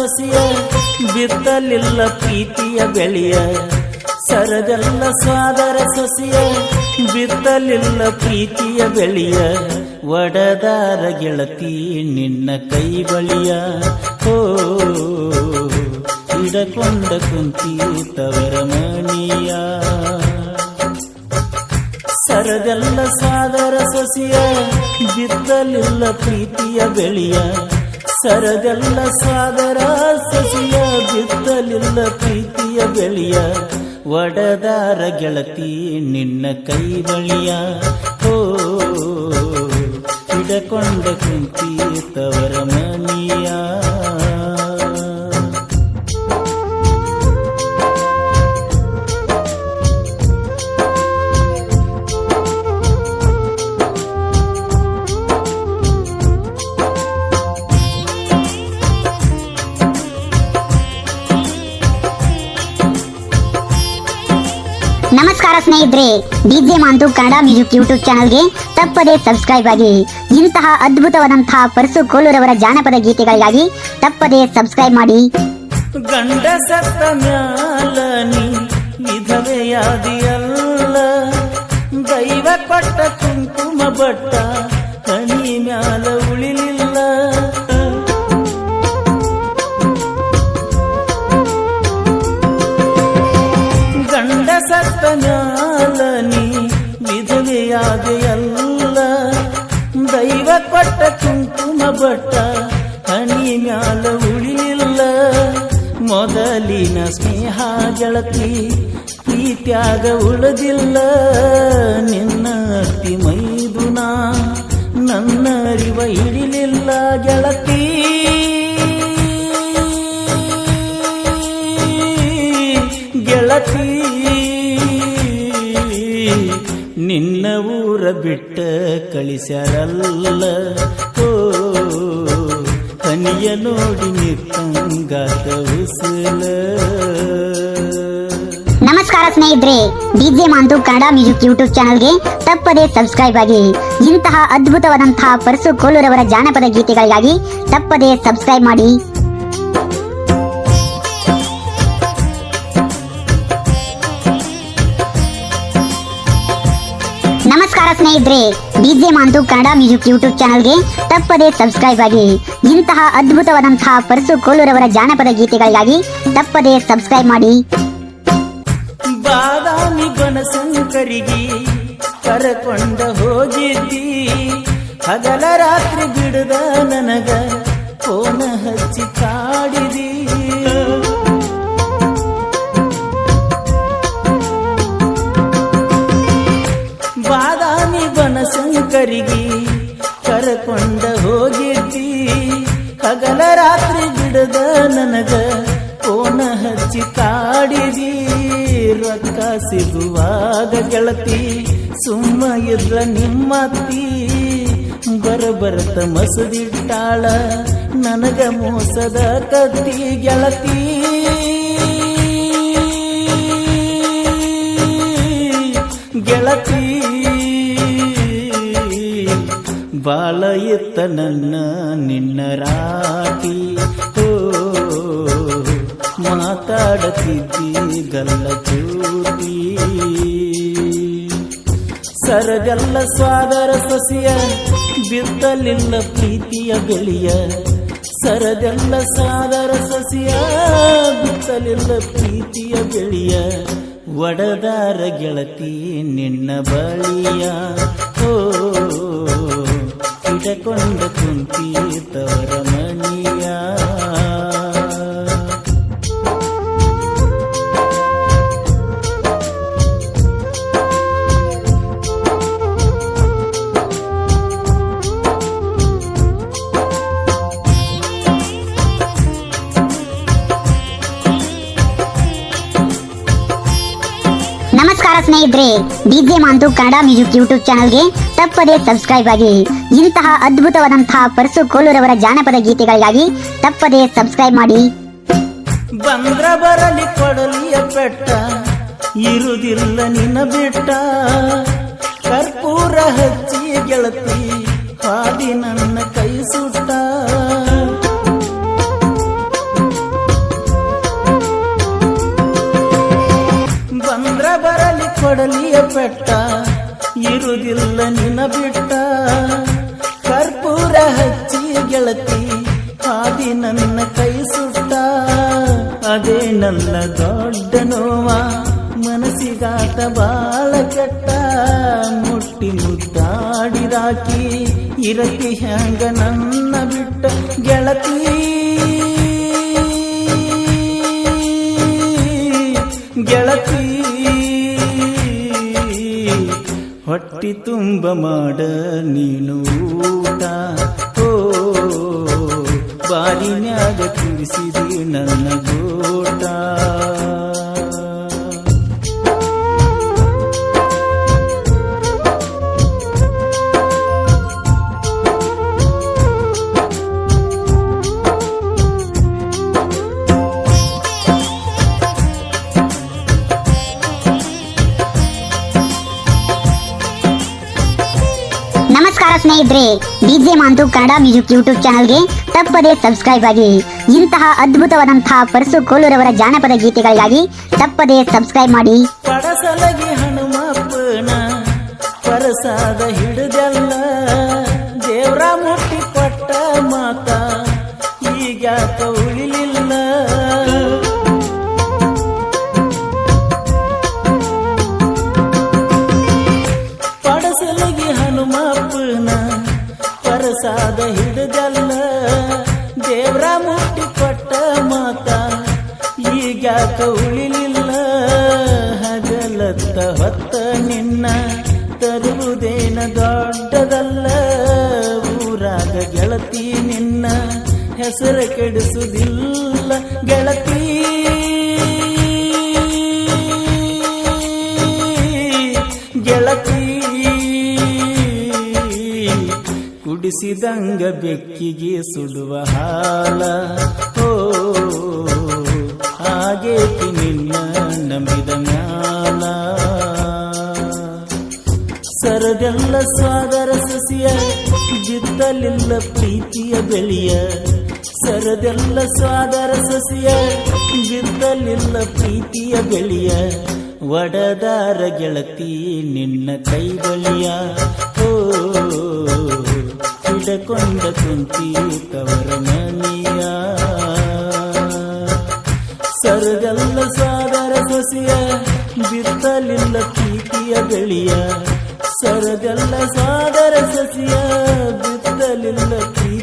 ಸೊಸೆಯ ಬಿತ್ತಲಿಲ್ಲ ಪ್ರೀತಿಯ ಬೆಳೆಯ ಸರದಲ್ಲ ಸ್ವಾದರ ಸೊಸೆಯ ಬಿತ್ತಲಿಲ್ಲ ಪ್ರೀತಿಯ ಬೆಳೆಯ ಒಡದಾರ ಗೆಳತಿ ನಿನ್ನ ಕೈ ಬಳಿಯ ಹೋ ಹಿಡಕೊಂಡ ಕುಂತಿ ತವರ ಮಣಿಯ ಸರದಲ್ಲ ಸಾದರ ಸೊಸೆಯ ಬಿತ್ತಲಿಲ್ಲ ಪ್ರೀತಿಯ ಬೆಳೆಯ ಸರದಲ್ಲ ಸಾದರ ಸೊಸೆಯ ಬಿತ್ತಲಿಲ್ಲ ಪ್ರೀತಿಯ ಬೆಳೆಯ ಒಡದಾರ ಗೆಳತಿ ನಿನ್ನ ಕೈ ಬಳಿಯ ಹೋ ಹಿಡಕೊಂಡ ಕುಂತಿ ತವರ ಮನಿಯ ನಮಸ್ಕಾರ ಸ್ನೇಹಿತರೆ, ಡಿಜೆ ಮಾಂತು ಕನ್ನಡ ಮ್ಯೂಸಿಕ್ ಯೂಟ್ಯೂಬ್ ಚಾನಲ್ಗೆ ತಪ್ಪದೇ ಸಬ್ಸ್ಕ್ರೈಬ್ ಆಗಿ. ಇಂತಹ ಅದ್ಭುತವಾದಂತಹ ಪರಸು ಕೋಲೂರವರ ಜಾನಪದ ಗೀತೆಗಳಿಗಾಗಿ ತಪ್ಪದೇ ಸಬ್ಸ್ಕ್ರೈಬ್ ಮಾಡಿ. ಗಂಡ ಸತ್ತ ಮ್ಯಾಲ ನೀ ವಿಧವೆಯಾದಿಯಲ್ಲ, ದೈವ ಕೊಟ್ಟ ಕುಂಕುಮ ಬಟ್ಟ ಕಣಿ ಮ್ಯಾಲ ಉಳಿಲಿಲ್ಲ. ಗಂಡ ಸತ್ತ ಮ್ಯಾಲ ನೀ ವಿಧವೆಯಾದೆಯಲ್ಲ, ದೈವ ಕೊಟ್ಟ ಕುಂಕುಮ ಬಟ್ಟ ಹನಿ ಮ್ಯಾಲ ಉಳಿಲಿಲ್ಲ. ಮೊದಲಿನ ಸ್ನೇಹ ಗೆಳತಿ ಪ್ರೀತ್ಯಾಗ ಉಳಿದಿಲ್ಲ, ನಿನ್ನ ಅತಿ ಮೈದುನ ನನ್ನ ಅರಿವ ಹಿಡಿಲಿಲ್ಲ ಗೆಳತಿ. ಗೆಳತಿ ನಿನ್ನ ಊರ ಬಿಟ್ಟ ಕಳಿಸ್ಯಾರಲ್ಲ, ಓ ಕನಿಯ ನೋಡಿ ನಿಕ್ಕಂಗಾತ ಉಸಲ. ನಮಸ್ಕಾರ ಸ್ನೇಹಿತರೆ, ಡಿಜೆ ಮಾಂತು ಕನ್ನಡ ಮ್ಯೂಸಿಕ್ ಯೂಟ್ಯೂಬ್ ಚಾನಲ್ಗೆ ತಪ್ಪದೇ ಸಬ್ಸ್ಕ್ರೈಬ್ ಆಗಿ. ಇಂತಹ ಅದ್ಭುತವಾದಂತಹ ಪರಸು ಕೋಲೂರವರ ಜಾನಪದ ಗೀತೆಗಳಿಗಾಗಿ ತಪ್ಪದೇ ಸಬ್ಸ್ಕ್ರೈಬ್ ಮಾಡಿ. ನಮಸ್ಕಾರ ಸ್ನೇಹಿತರೆ, ಡಿಜೆ ಮಾಂತು ಕನ್ನಡ ಮ್ಯೂಸಿಕ್ ಯೂಟ್ಯೂಬ್ ಚಾನಲ್ಗೆ ತಪ್ಪದೇ ಸಬ್ಸ್ಕ್ರೈಬ್ ಆಗಿ. ಇಂತಹ ಅದ್ಭುತವಾದಂತಹ ಪರಸು ಕೋಲೂರವರ ಜಾನಪದ ಗೀತೆಗಳಿಗಾಗಿ ತಪ್ಪದೇ ಸಬ್ಸ್ಕ್ರೈಬ್ ಮಾಡಿ. ಬಾದಾಮಿ ಬನಶಂಕರಿಗೆ ಕರಕೊಂಡ ಹೋಗಿದ್ದಿ, ಹಗಲ ರಾತ್ರಿ ಬಿಡದ ನನಗ ಫೋನ ಹಚ್ಚಿ ಕಾಡಿದಿ. ಬಾದಾಮಿ ಬನಶಂಕರಿಗೆ ಕರಕೊಂಡ ಹೋಗಿದ್ದಿ, ಹಗಲ ರಾತ್ರಿ ಬಿಡದ ನನಗ ಫೋನ ಹಚ್ಚಿ ಕಾಡಿದಿ. ರೊಕ್ಕ ಸಿಗುವಾಗ ಗೆಳತಿ ಸುಮ್ಮ ಇದ್ರ ನಿಮ್ಮತ್ತಿ, ಬರಬರ್ತ ಮಸದಿಟ್ಟಾಳ ನನಗ ಮೋಸದ ಕತ್ತಿ ಗೆಳತಿ. ಗೆಳತಿ ಬಾಳ ಎತ್ತ ನನ್ನ ನಿನ್ನ ರಾಟಿ, ಓ ಮಾತಾಡತಿದ್ದಿ ಗಲ್ಲ ಚೂಟಿ. ಸರಗಲ್ಲ ಸ್ವಾದರ ಸೊಸೆಯ ಬಿತ್ತಲಿಲ್ಲ ಪ್ರೀತಿಯ ಬೆಳೆಯ, ಸರಗಲ್ಲ ಸಾದರ ಸೊಸೆಯ ಬಿತ್ತಲಿಲ್ಲ ಪ್ರೀತಿಯ ಬೆಳೆಯ ಒಡದಾರ ಗೆಳತಿ ನಿನ್ನ ಬಳಿಯ, ಓ ಹಿಡಕೊಂಡ ಕುಂತಿ ತವರ ಮನಿಯ. ನಮಸ್ಕಾರ ಸ್ನೇಹಿತರೆ, ಡಿಜೆ ಮಾಂತು ಕನ್ನಡ ಮ್ಯೂಸಿಕ್ ಯೂಟ್ಯೂಬ್ ಚಾನಲ್ಗೆ ತಪ್ಪದೇ ಸಬ್ಸ್ಕ್ರೈಬ್ ಆಗಿ. ಇಂತಹ ಅದ್ಭುತವಾದಂತಹ ಪರಸು ಕೋಲೂರವರ ಜಾನಪದ ಗೀತೆಗಳಿಗಾಗಿ ತಪ್ಪದೇ ಸಬ್ಸ್ಕ್ರೈಬ್ ಮಾಡಿ. ಬಂದ್ರ ಬರಲಿ ಕೊಡಲಿಯ ಪೆಟ್ಟ, ಇರುವುದಿಲ್ಲ ನಿನ್ನ ಬಿಟ್ಟ, ಕರ್ಪೂರ ಹಚ್ಚಿ ಗೆಳತಿ ಹಾದಿ ನನ್ನ ಕೈ ಸುಟ್ಟ. ಕೊಡಲಿಯ ಪೆಟ್ಟ ಇರುವುದಿಲ್ಲ ನಿನ್ನ ಬಿಟ್ಟ ಕರ್ಪೂರ ಹಚ್ಚಿ ಗೆಳತಿ ಹಾದಿ ನನ್ನ ಕೈ ಸುಟ್ಟ ಅದೇ ನನ್ನ ದೊಡ್ಡ ನೋವ ಮನಸ್ಸಿಗಾತ ಬಾಳ ಕೆಟ್ಟ ಮುಟ್ಟಿ ಮುದ್ದಾಡಿರಾಕಿ ಇರತಿ ಹ್ಯಾಂಗ ನನ್ನ ಬಿಟ್ಟ ಗೆಳತಿ ಗೆಳತಿ ಹೊಟ್ಟಿ ತುಂಬ ಮಾಡ ನೀನು ಊಟ ಓ ಬಾರಿನ್ಯಾಗ ತಿಳಿಸಿದಿ ನನ್ನ ಗೋಟ ನಮಸ್ಕಾರ ಸ್ನೇಹಿತರೆ, ಡಿಜೆ ಮಾಂತು ಕನ್ನಡ ಮ್ಯೂಸಿಕ್ ಯೂಟ್ಯೂಬ್ ಚಾನಲ್ಗೆ ತಪ್ಪದೇ ಸಬ್ಸ್ಕ್ರೈಬ್ ಆಗಿ. ಇಂತಹ ಅದ್ಭುತವಾದಂತಹ ಪರಸು ಕೋಲೂರವರ ಜಾನಪದ ಗೀತೆಗಳಿಗಾಗಿ ತಪ್ಪದೇ ಸಬ್ಸ್ಕ್ರೈಬ್ ಮಾಡಿ. ಪಡಸಲಗಿ ಹನುಮಪ್ಪನ ಪರಸಾದ ಹಿಡಿದಲ್ಲ ದೇವ್ರ ಮುಟ್ಟಿ ಕೊಟ್ಟ ಮಾತ ಈಗ್ಯಾಕ ಉಳಿಲಿಲ್ಲ ಪಡಸಲಗಿ ಹನುಮಪ್ಪನ ಪರಸಾದ ಹಿಡಿದಲ್ಲ ದೇವ್ರ ಮುಟ್ಟಿ ಕೊಟ್ಟ ಮಾತ ಈಗ್ಯಾಕ ಉಳಿಲಿಲ್ಲ ಹಗಲತ್ತ ಹೊತ್ತ ನಿನ್ನ ತರುವುದೇನ ದೊಡ್ಡದಲ್ಲ ಊರಾಗ ಗೆಳತಿ ನಿನ್ನ ಹೆಸರು ಕೆಡಿಸುವುದಿಲ್ಲ ಗೆಳತಿ ಗೆಳತಿ ಕುಡಿಸಿದಂಗ ಬೆಕ್ಕಿಗೆ ಸುಡುವ ಹಾಲ ಓ ಹಾಗೇತಿ ನಿನ್ನ ನಂಬಿದ ಮ್ಯಾಲ ಸರದೆಲ್ಲ ಸ್ವಾದರ ಸಸಿಯ ಬಿತ್ತಲಿಲ್ಲ ಪ್ರೀತಿಯ ಬೆಳೆಯ ಸರದೆಲ್ಲ ಸ್ವಾದರ ಸಸಿಯ ಬಿತ್ತಲಿಲ್ಲ ಪ್ರೀತಿಯ ಬೆಳೆಯ ಒಡದಾರ ಗೆಳತಿ ನಿನ್ನ ಕೈ ಬಳಿಯ ಓ ಹಿಡಕೊಂಡ ಕುಂತಿ ತವರ ಮನೆಯ ಸರದೆಲ್ಲ ಸ್ವಾದರ ಸಸಿಯ ಬಿತ್ತಲಿಲ್ಲ ಪ್ರೀತಿಯ ಬೆಳೆಯ ಸರದೆಲ್ಲ ಸ್ವಾದರ ಸಸಿಯ ಬಿತ್ತಲಿಲ್ಲ